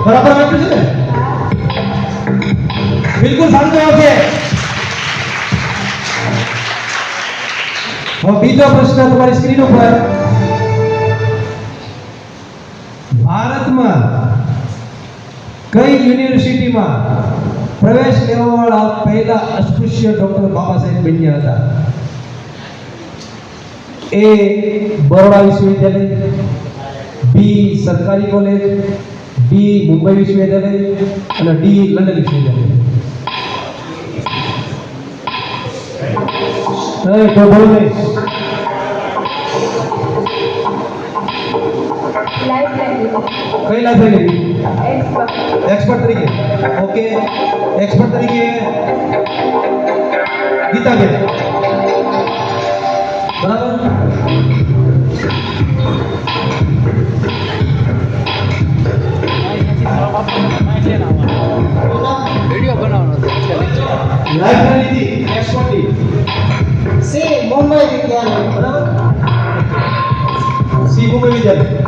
બરાબર વાંચ્યું છે ને? બિલકુલ સાચો જવાબ છે. હવે બીજો પ્રશ્ન તમારી સ્ક્રીન ઉપર. ભારતમાં કઈ યુનિવર્સિટીમાં પ્રવેશ લેવાવાળા પહેલા અસ્પૃશ્ય ડોક્ટર બાબા સાહેબ બન્યા હતા? એ બરોડા વિશ્વવિદ્યાલય, બી સરકારી કોલેજ, બી મુંબઈ વિશ્વવિદ્યાલય અને ડી લંડન વિશ્વવિદ્યાલય. તો બોલો નહીં. કઈ લાઇબ્રેરી? એક્સપર્ટ તરીકે. ઓકે, એક્સપર્ટ તરીકે ગીતાબેન. બરાબર. વિડિયો બનાવવાનો હતો. લાઇબ્રેરી એક્સપર્ટી સી મુંબઈ વિદ્યાલય. બરાબર. સી મુંબઈ વિદ્યાલય.